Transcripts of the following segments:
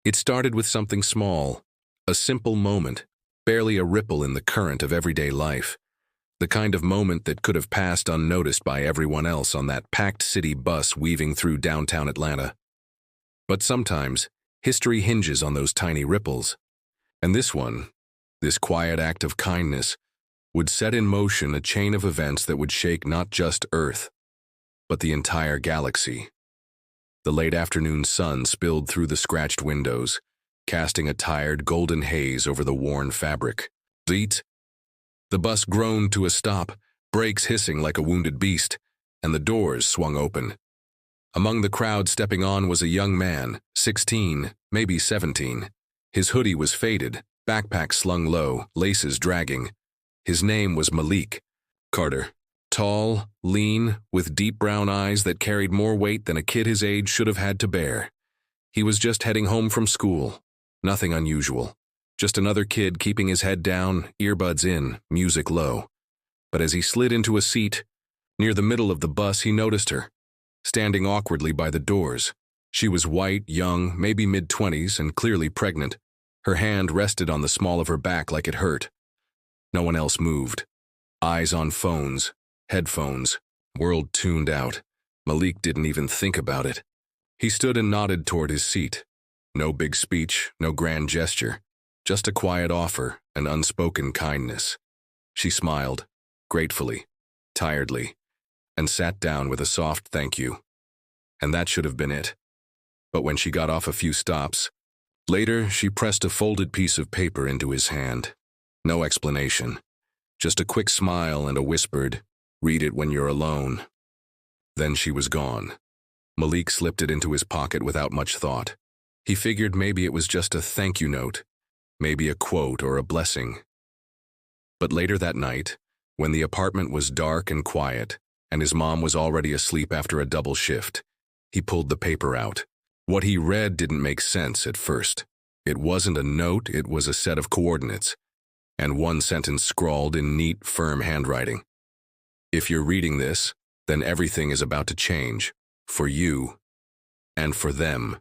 It started with something small, a simple moment, barely a ripple in the current of everyday life, the kind of moment that could have passed unnoticed by everyone else on that packed city bus weaving through downtown Atlanta. But sometimes, history hinges on those tiny ripples, and this one, this quiet act of kindness, would set in motion a chain of events that would shake not just Earth, but the entire galaxy. The late afternoon sun spilled through the scratched windows, casting a tired golden haze over the worn fabric. Zeet! The bus groaned to a stop, brakes hissing like a wounded beast, and the doors swung open. Among the crowd stepping on was a young man, 16, maybe 17. His hoodie was faded, backpack slung low, laces dragging. His name was Malik Carter. Tall, lean, with deep brown eyes that carried more weight than a kid his age should have had to bear. He was just heading home from school. Nothing unusual. Just another kid keeping his head down, earbuds in, music low. But as he slid into a seat, near the middle of the bus, he noticed her, standing awkwardly by the doors. She was white, young, maybe mid-20s, and clearly pregnant. Her hand rested on the small of her back like it hurt. No one else moved. Eyes on phones, headphones, world tuned out. Malik didn't even think about it. He stood and nodded toward his seat. No big speech, no grand gesture. Just a quiet offer, an unspoken kindness. She smiled, gratefully, tiredly, and sat down with a soft thank you. And that should have been it. But when she got off a few stops, later she pressed a folded piece of paper into his hand. No explanation. Just a quick smile and a whispered, "Read it when you're alone." Then she was gone. Malik slipped it into his pocket without much thought. He figured maybe it was just a thank you note, maybe a quote or a blessing. But later that night, when the apartment was dark and quiet, and his mom was already asleep after a double shift, he pulled the paper out. What he read didn't make sense at first. It wasn't a note, it was a set of coordinates, and one sentence scrawled in neat, firm handwriting. If you're reading this, then everything is about to change, for you, and for them.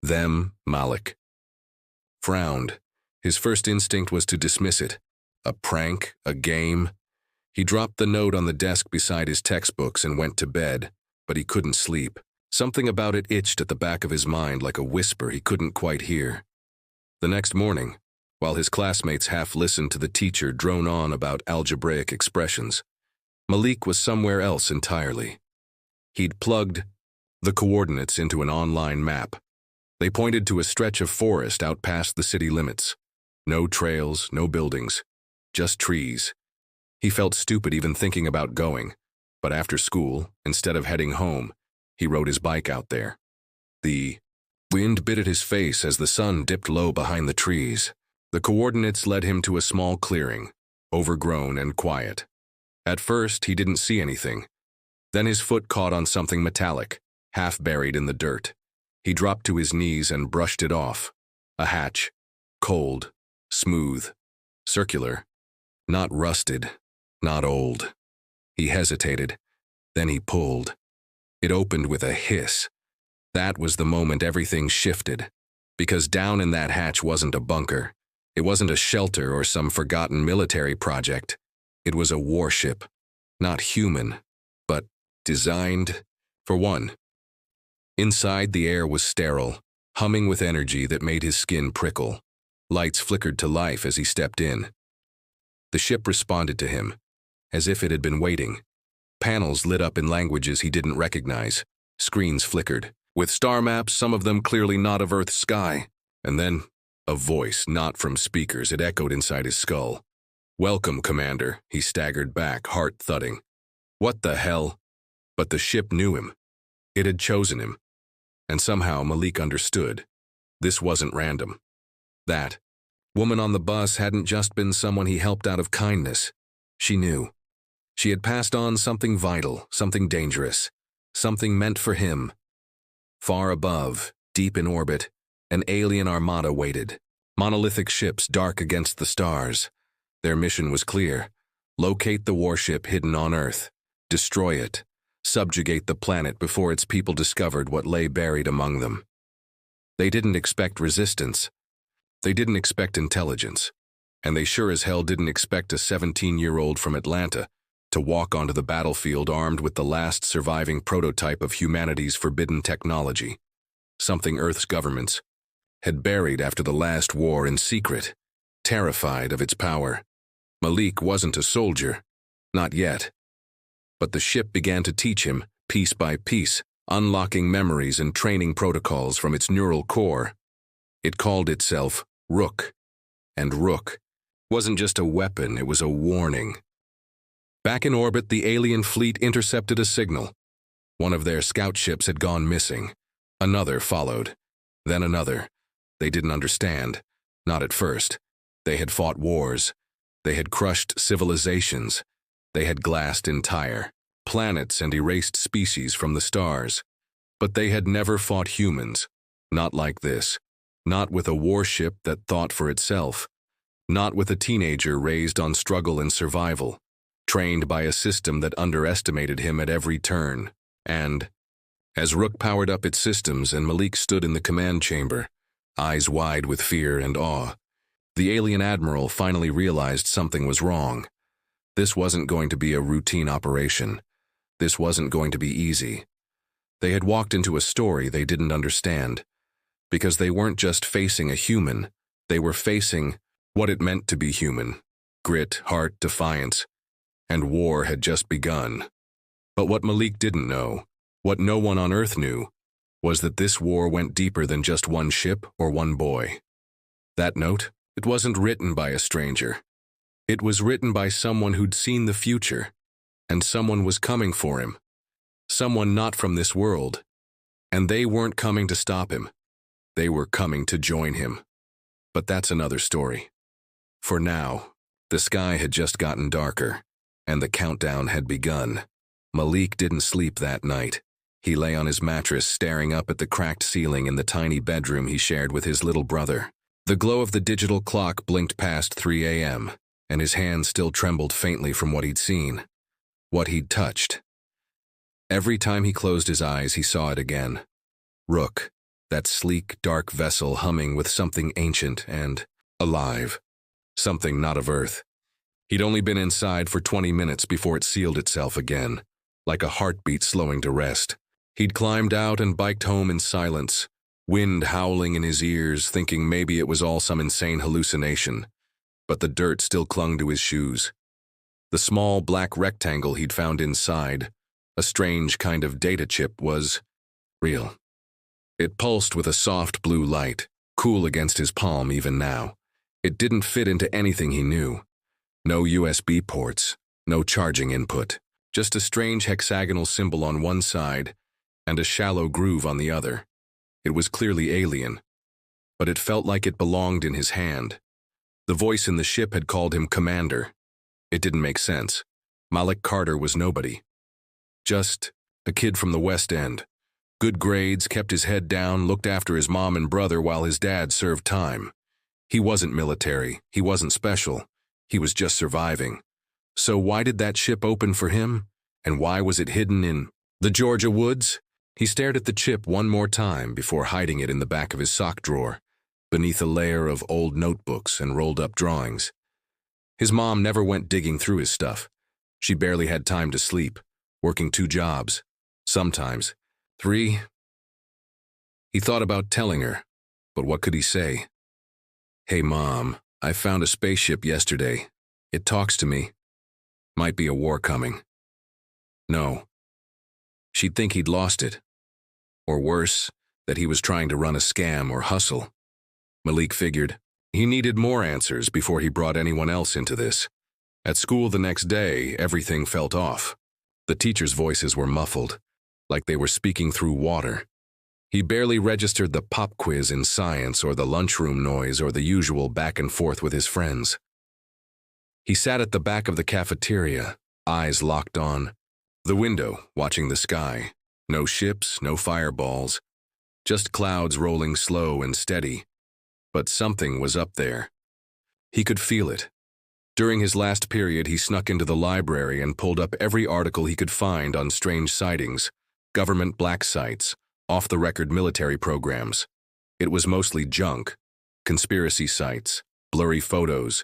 Them, Malik. Frowned. His first instinct was to dismiss it. A prank, a game. He dropped the note on the desk beside his textbooks and went to bed, but he couldn't sleep. Something about it itched at the back of his mind like a whisper he couldn't quite hear. The next morning, while his classmates half listened to the teacher drone on about algebraic expressions, Malik was somewhere else entirely. He'd plugged the coordinates into an online map. They pointed to a stretch of forest out past the city limits. No trails, no buildings, just trees. He felt stupid even thinking about going, but after school, instead of heading home, he rode his bike out there. The wind bit at his face as the sun dipped low behind the trees. The coordinates led him to a small clearing, overgrown and quiet. At first, he didn't see anything. Then his foot caught on something metallic, half buried in the dirt. He dropped to his knees and brushed it off. A hatch. Cold. Smooth. Circular. Not rusted. Not old. He hesitated. Then he pulled. It opened with a hiss. That was the moment everything shifted. Because down in that hatch wasn't a bunker. It wasn't a shelter or some forgotten military project. It was a warship. Not human, but designed for one. Inside, the air was sterile, humming with energy that made his skin prickle. Lights flickered to life as he stepped in. The ship responded to him, as if it had been waiting. Panels lit up in languages he didn't recognize. Screens flickered, with star maps, some of them clearly not of Earth's sky. And then, a voice, not from speakers, it echoed inside his skull. "Welcome, Commander," he staggered back, heart thudding. What the hell? But the ship knew him. It had chosen him. And somehow Malik understood. This wasn't random. That woman on the bus hadn't just been someone he helped out of kindness. She knew. She had passed on something vital, something dangerous, something meant for him. Far above, deep in orbit, an alien armada waited. Monolithic ships dark against the stars. Their mission was clear. Locate the warship hidden on Earth. Destroy it. Subjugate the planet before its people discovered what lay buried among them. They didn't expect resistance. They didn't expect intelligence. And they sure as hell didn't expect a 17-year-old from Atlanta to walk onto the battlefield armed with the last surviving prototype of humanity's forbidden technology, something Earth's governments had buried after the last war in secret, terrified of its power. Malik wasn't a soldier, not yet. But the ship began to teach him, piece by piece, unlocking memories and training protocols from its neural core. It called itself Rook, and Rook wasn't just a weapon, it was a warning. Back in orbit, the alien fleet intercepted a signal. One of their scout ships had gone missing. Another followed. Then another. They didn't understand. Not at first. They had fought wars. They had crushed civilizations. They had glassed entire planets and erased species from the stars. But they had never fought humans. Not like this. Not with a warship that thought for itself. Not with a teenager raised on struggle and survival, trained by a system that underestimated him at every turn. And, as Rook powered up its systems and Malik stood in the command chamber, eyes wide with fear and awe, the alien admiral finally realized something was wrong. This wasn't going to be a routine operation. This wasn't going to be easy. They had walked into a story they didn't understand, because they weren't just facing a human, they were facing what it meant to be human. Grit, heart, defiance. And war had just begun. But what Malik didn't know, what no one on Earth knew, was that this war went deeper than just one ship or one boy. That note, it wasn't written by a stranger. It was written by someone who'd seen the future, and someone was coming for him. Someone not from this world. And they weren't coming to stop him. They were coming to join him. But that's another story. For now, the sky had just gotten darker, and the countdown had begun. Malik didn't sleep that night. He lay on his mattress staring up at the cracked ceiling in the tiny bedroom he shared with his little brother. The glow of the digital clock blinked past 3 a.m., and his hand still trembled faintly from what he'd seen, what he'd touched. Every time he closed his eyes, he saw it again. Rook, that sleek, dark vessel humming with something ancient and alive. Something not of Earth. He'd only been inside for 20 minutes before it sealed itself again, like a heartbeat slowing to rest. He'd climbed out and biked home in silence, wind howling in his ears, thinking maybe it was all some insane hallucination. But the dirt still clung to his shoes. The small black rectangle he'd found inside, a strange kind of data chip, was real. It pulsed with a soft blue light, cool against his palm even now. It didn't fit into anything he knew. No USB ports, no charging input, just a strange hexagonal symbol on one side and a shallow groove on the other. It was clearly alien, but it felt like it belonged in his hand. The voice in the ship had called him Commander. It didn't make sense. Malik Carter was nobody. Just a kid from the West End. Good grades, kept his head down, looked after his mom and brother while his dad served time. He wasn't military, he wasn't special, he was just surviving. So why did that ship open for him? And why was it hidden in the Georgia woods? He stared at the chip one more time before hiding it in the back of his sock drawer, beneath a layer of old notebooks and rolled-up drawings. His mom never went digging through his stuff. She barely had time to sleep, working 2 jobs, sometimes 3. He thought about telling her, but what could he say? Hey, Mom, I found a spaceship yesterday. It talks to me. Might be a war coming. No. She'd think he'd lost it. Or worse, that he was trying to run a scam or hustle. Malik figured he needed more answers before he brought anyone else into this. At school the next day, everything felt off. The teachers' voices were muffled, like they were speaking through water. He barely registered the pop quiz in science or the lunchroom noise or the usual back and forth with his friends. He sat at the back of the cafeteria, eyes locked on the window, watching the sky. No ships, no fireballs, just clouds rolling slow and steady. But something was up there. He could feel it. During his last period, he snuck into the library and pulled up every article he could find on strange sightings, government black sites, off-the-record military programs. It was mostly junk, conspiracy sites, blurry photos,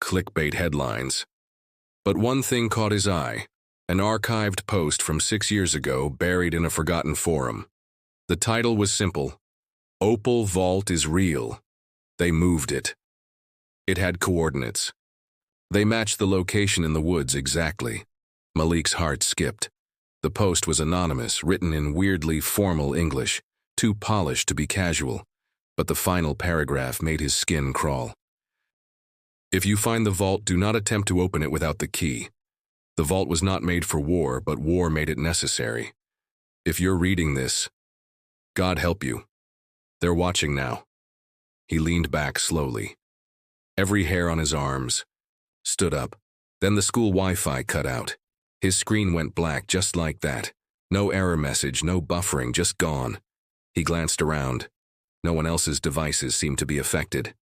clickbait headlines. But one thing caught his eye, an archived post from 6 years ago buried in a forgotten forum. The title was simple: Opal Vault is real. They moved it. It had coordinates. They matched the location in the woods exactly. Malik's heart skipped. The post was anonymous, written in weirdly formal English, too polished to be casual, but the final paragraph made his skin crawl. If you find the vault, do not attempt to open it without the key. The vault was not made for war, but war made it necessary. If you're reading this, God help you. They're watching now. He leaned back slowly. Every hair on his arms stood up. Then the school Wi-Fi cut out. His screen went black just like that. No error message, no buffering, just gone. He glanced around. No one else's devices seemed to be affected.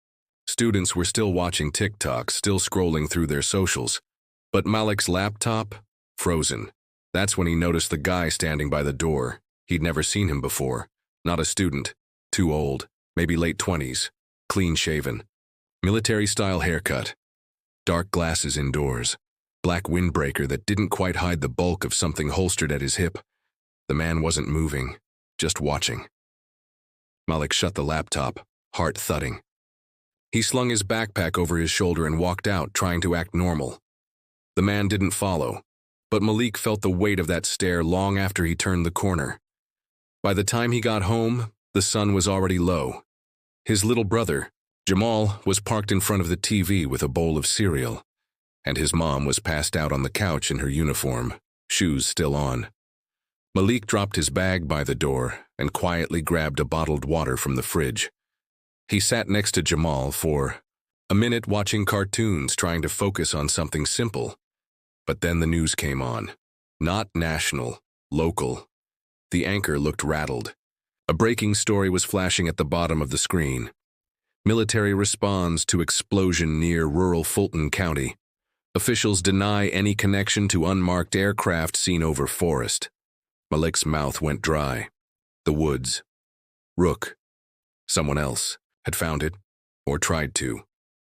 Students were still watching TikTok, still scrolling through their socials. But Malik's laptop? Frozen. That's when he noticed the guy standing by the door. He'd never seen him before. Not a student. Too old. Maybe late 20s. Clean-shaven. Military-style haircut. Dark glasses indoors. Black windbreaker that didn't quite hide the bulk of something holstered at his hip. The man wasn't moving, just watching. Malik shut the laptop, heart thudding. He slung his backpack over his shoulder and walked out, trying to act normal. The man didn't follow, but Malik felt the weight of that stare long after he turned the corner. By the time he got home, the sun was already low. His little brother, Jamal, was parked in front of the TV with a bowl of cereal, and his mom was passed out on the couch in her uniform, shoes still on. Malik dropped his bag by the door and quietly grabbed a bottled water from the fridge. He sat next to Jamal for a minute watching cartoons, trying to focus on something simple. But then the news came on. Not national, local. The anchor looked rattled. A breaking story was flashing at the bottom of the screen. Military responds to explosion near rural Fulton County. Officials deny any connection to unmarked aircraft seen over forest. Malik's mouth went dry. The woods. Rook. Someone else had found it, or tried to.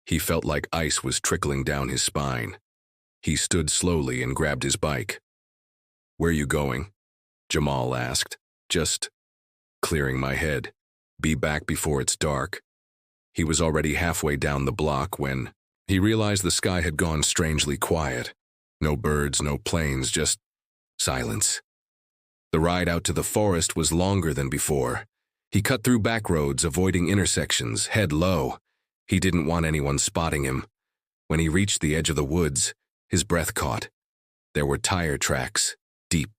He felt like ice was trickling down his spine. He stood slowly and grabbed his bike. "Where you going?" Jamal asked. "Just clearing my head. Be back before it's dark." He was already halfway down the block when he realized the sky had gone strangely quiet. No birds, no planes, just silence. The ride out to the forest was longer than before. He cut through back roads, avoiding intersections, head low. He didn't want anyone spotting him. When he reached the edge of the woods, his breath caught. There were tire tracks, deep,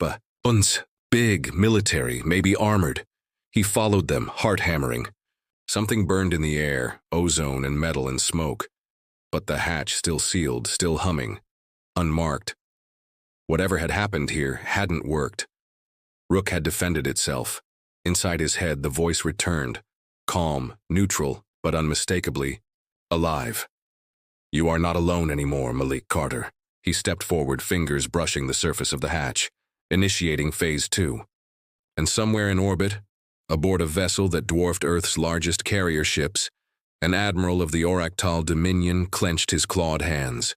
big, military, maybe armored. He followed them, heart hammering. Something burned in the air, ozone and metal and smoke. But the hatch still sealed, still humming, unmarked. Whatever had happened here hadn't worked. Rook had defended itself. Inside his head, the voice returned, calm, neutral, but unmistakably alive. "You are not alone anymore, Malik Carter." He stepped forward, fingers brushing the surface of the hatch, initiating Phase 2. And somewhere in orbit, aboard a vessel that dwarfed Earth's largest carrier ships, an admiral of the Oractal Dominion clenched his clawed hands.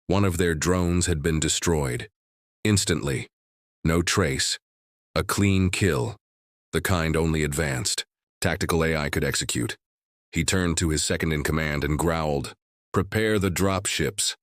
One of their drones had been destroyed. Instantly. No trace. A clean kill. The kind only advanced, tactical AI could execute. He turned to his second-in-command and growled, "Prepare the drop ships."